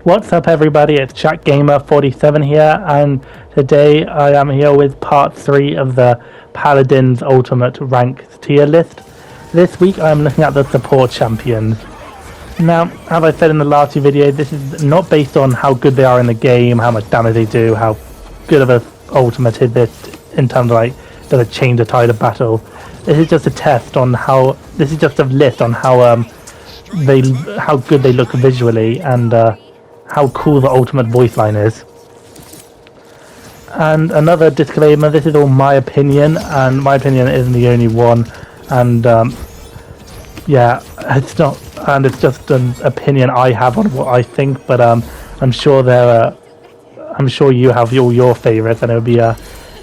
What's up everybody, it's ChatGamer47 here, and today I am here with part 3 of the Paladins Ultimate Ranked tier list. This week I am looking at the support champions. Now, as I said in the last few videos, this is not based on how good they are in the game, how much damage they do, how good of an ultimate is this in terms of does it change the tide of battle. This is just a test on how, this is just a list on how good they look visually and how cool the ultimate voice line is. And another disclaimer, this is all my opinion, and my opinion isn't the only one, and yeah, it's not, and it's just an opinion I have on what I think, but I'm sure you have all your favorites, and it would be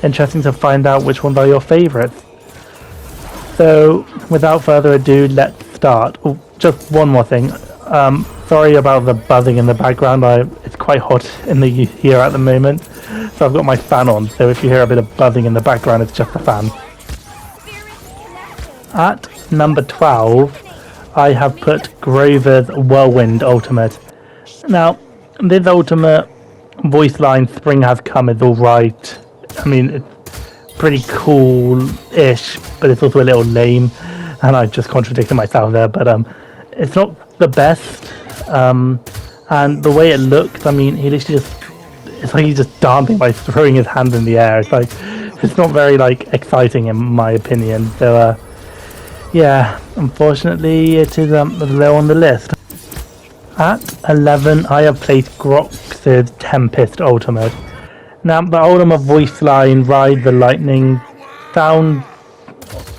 interesting to find out which ones are your favorites. So without further ado, let's start. Oh, just one more thing. Sorry about the buzzing in the background. It's quite hot in the here at the moment, so I've got my fan on. So if you hear a bit of buzzing in the background, it's just the fan. At number 12, I have put Grover's Whirlwind Ultimate. Now, this ultimate voice line Spring Has Come is alright. I mean, it's pretty cool-ish, but it's also a little lame, and I just contradicted myself there. But it's not the best. And the way it looks, I mean, he literally it's like he's just dancing by throwing his hand in the air. It's like, it's not very exciting in my opinion. So yeah, unfortunately it is low on the list. At 11, I have placed Grox's Tempest Ultimate. Now, the ultimate voice line, Ride the Lightning, sound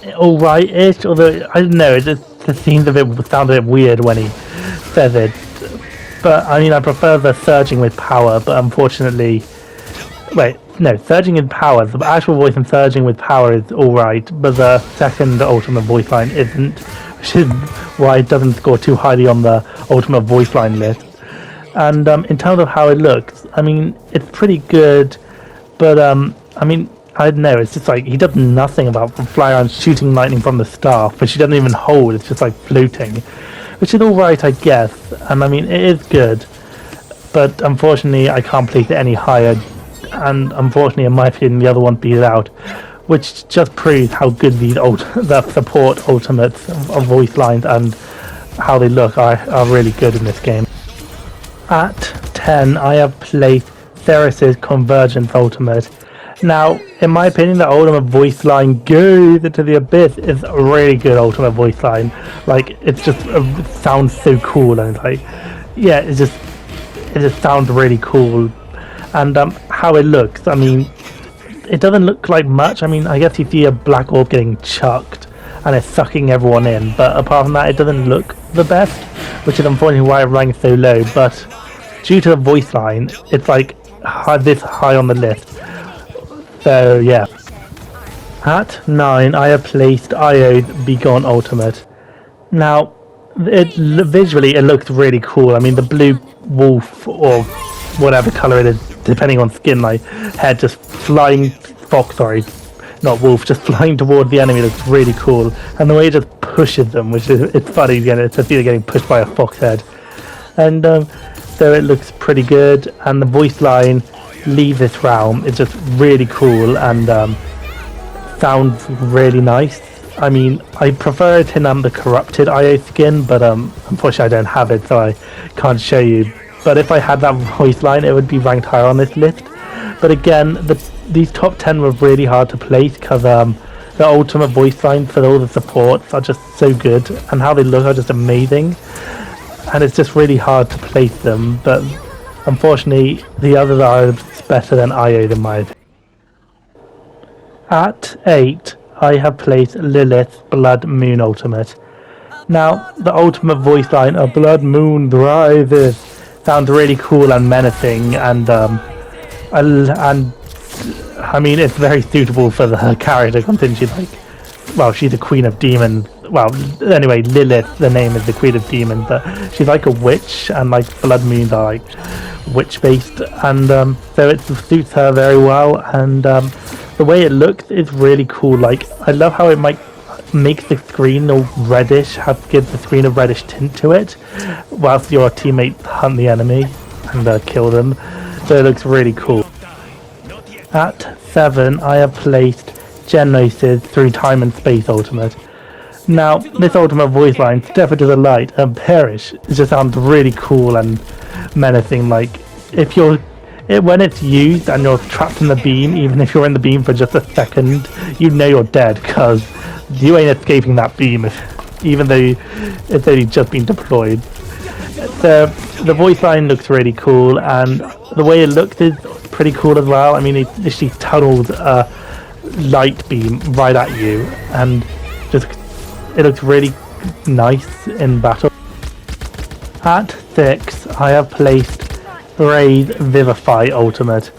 alright-ish, although I don't know, it just seems sounds a bit weird when he says it. But I mean, I prefer the Surging with Power, but unfortunately, Surging with Power, the actual voice in Surging with Power is alright, but the second ultimate voice line isn't, which is why it doesn't score too highly on the ultimate voice line list. And in terms of how it looks, I mean, it's pretty good, but I mean, I don't know, it's just he does nothing about flying around shooting lightning from the staff, which he doesn't even hold, it's just floating, which is alright, I guess, and I mean, it is good, but unfortunately I can't place it any higher, and unfortunately in my opinion the other one beat it out, which just proves how good the support ultimates of voice lines and how they look are really good in this game. At 10, I have placed Ceres's Convergence Ultimate. Now, in my opinion, the ultimate voice line goes into the abyss is a really good ultimate voice line. It's just it sounds so cool, and yeah, it just sounds really cool. And how it looks, I mean, it doesn't look like much. I mean, I guess you see a black orb getting chucked and it's sucking everyone in, but apart from that, it doesn't look the best, which is unfortunately why it ranks so low. But due to the voice line, it's this high on the list. So yeah. At 9, I have placed Io's Begone Ultimate. Now, visually it looks really cool. I mean, the blue wolf or whatever color it is, depending on skin, head just flying, not wolf, just flying toward the enemy looks really cool. And the way it just pushes them, which is, it's funny to see them getting pushed by a fox head. And so it looks pretty good, and the voice line, Leave This Realm, is just really cool and sounds really nice. I mean, I prefer it in the corrupted IO skin, but unfortunately I don't have it, so I can't show you. But if I had that voice line, it would be ranked higher on this list. But again, these top 10 were really hard to place because the ultimate voice line for all the supports are just so good, and how they look are just amazing. And it's just really hard to place them, but unfortunately the others are better than IO in my opinion. At 8, I have placed Lilith's Blood Moon Ultimate. Now, the ultimate voice line of Blood Moon Rises sounds really cool and menacing, and I mean, it's very suitable for her character, considering she's a queen of demons. Well, anyway, Lilith, the name is the queen of demons, but she's like a witch, and blood moons are witch-based, and so it suits her very well, and the way it looks is really cool. I love how it makes the screen all reddish, gives the screen a reddish tint to it, whilst your teammates hunt the enemy. and kill them. So it looks really cool. At 7, I have placed Genos' Through Time and Space ultimate. Now, this ultimate voice line, Step into the light and perish, it just sounds really cool and menacing. Like, if you're when it's used and you're trapped in the beam, even if you're in the beam for just a second, you know you're dead, because you ain't escaping that beam, even though it's only just been deployed. So the voice line looks really cool, and the way it looks is pretty cool as well. I mean, it literally tunnels a light beam right at you, and just it looks really nice in battle. At 6, I have placed Ray's Vivify ultimate.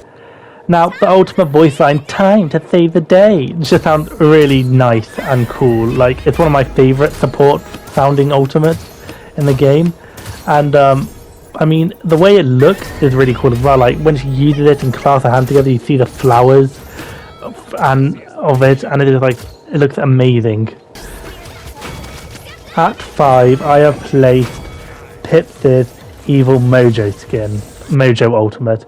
Now, the ultimate voice line, time to save the day, just sounds really nice and cool. Like, it's one of my favourite support sounding ultimates in the game. And, I mean, the way it looks is really cool as well. Like, when she uses it and clasps her hands together, you see the flowers of it, and it is like, it looks amazing. At 5, I have placed Pip's Evil Mojo ultimate.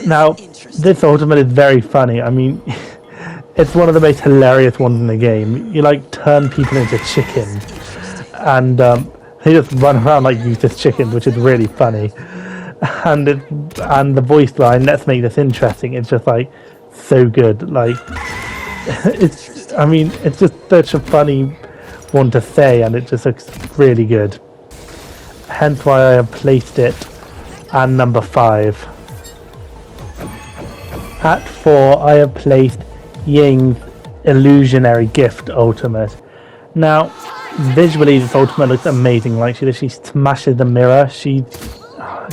Now, this ultimate is very funny. I mean, it's one of the most hilarious ones in the game. You like turn people into chickens, and they just run around like useless chickens, which is really funny. And the voice line, let's make this interesting, it's just like so good. Like, it's just such a funny one to say, and it just looks really good. Hence why I have placed it at number 5. At 4, I have placed Ying's Illusionary Gift ultimate. Now, visually this ultimate looks amazing. Like, she literally smashes the mirror she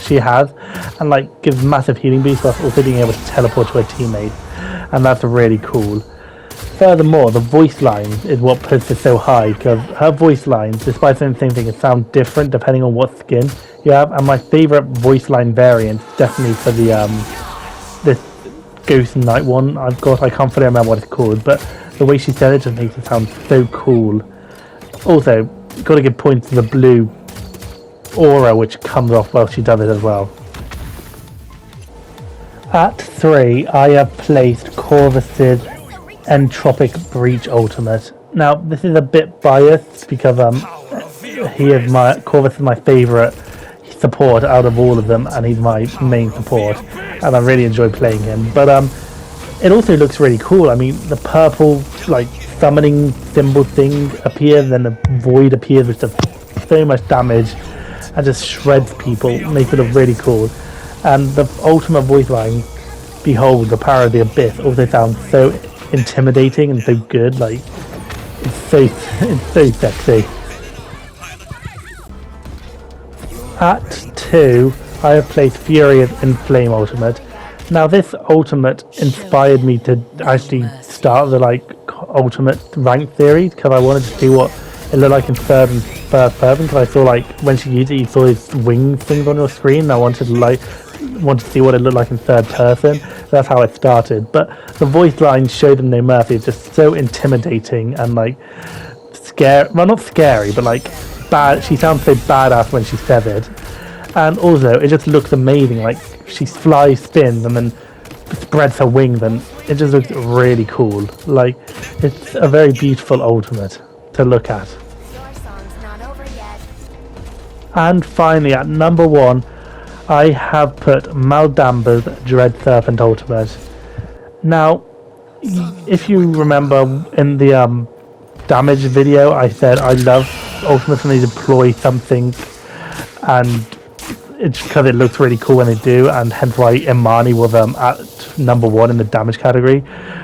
has, and like gives massive healing boost, whilst also being able to teleport to her teammate, and that's really cool. Furthermore, the voice line is what puts it so high, because her voice lines, despite saying the same thing, it sound different depending on what skin you have. And my favourite voice line variant, definitely for the this Ghost Knight one I've got. I can't fully remember what it's called, but the way she said it just makes it sound so cool. Also, got to give points to the blue aura which comes off while she does it as well. At 3, I have placed Corvus's Entropic Breach ultimate. Now, this is a bit biased because Corvus is my favourite support out of all of them, and he's my main support, and I really enjoy playing him. But it also looks really cool. I mean, the purple like summoning symbol thing appears, then the void appears, which does so much damage and just shreds people, makes it look really cool. And the ultimate voice line, Behold, the Power of the Abyss, also sounds so intimidating and so good. Like, it's so sexy. At 2, I have placed Furious Inflame ultimate. Now, this ultimate inspired me to actually start the ultimate rank series, because I wanted to see what it looked like in third and first person, because I saw when she used it, you saw these wing things on your screen, and I wanted to see what it looked like in third person. That's how it started. But the voice line, Show Them No Mercy, is just so intimidating and scary. Well, not scary, but bad. She sounds so badass when she says it. And also, it just looks amazing. Like, she flies, spins, and then spreads her wings, and it just looks really cool. Like, it's a very beautiful ultimate to look at. And finally, at number 1, I have put Maldamba's Dread Serpent ultimate. Now, if you remember in the damage video, I said I love ultimates when they deploy something, and it's because it looks really cool when they do, and hence why Imani was at number 1 in the damage category.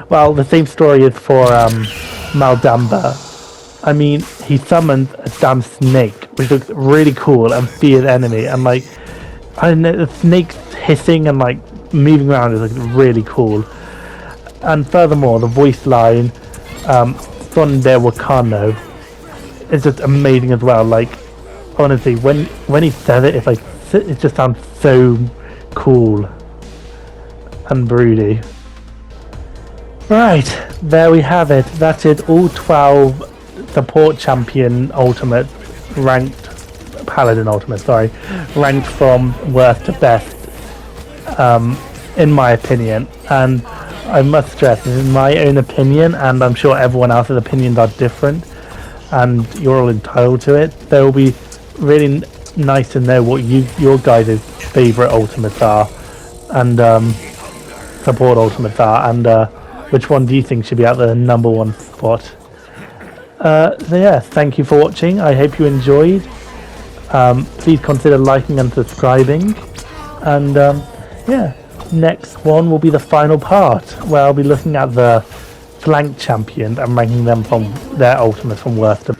Well, the same story is for Maldamba. I mean, he summons a damn snake, which looks really cool and fears enemy, and I don't know, the snake's hissing and moving around is really cool. And furthermore, the voice line, Sonde Wakano, is just amazing as well. Honestly, when he says it, it just sounds so cool and broody. Right, there we have it. That is all 12 support champion ultimate ranked, Paladin ultimate, sorry, ranked from worst to best in my opinion. And I must stress, this is my own opinion, and I'm sure everyone else's opinions are different, and you're all entitled to it. There will be really nice to know what your guys' favorite ultimates are, and support ultimates are, and which one do you think should be at the number one spot. So yeah, thank you for watching. I hope you enjoyed. Please consider liking and subscribing, and yeah, next one will be the final part, where I'll be looking at the flank champions and ranking them from their ultimates from worst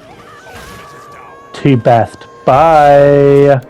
to best. Bye.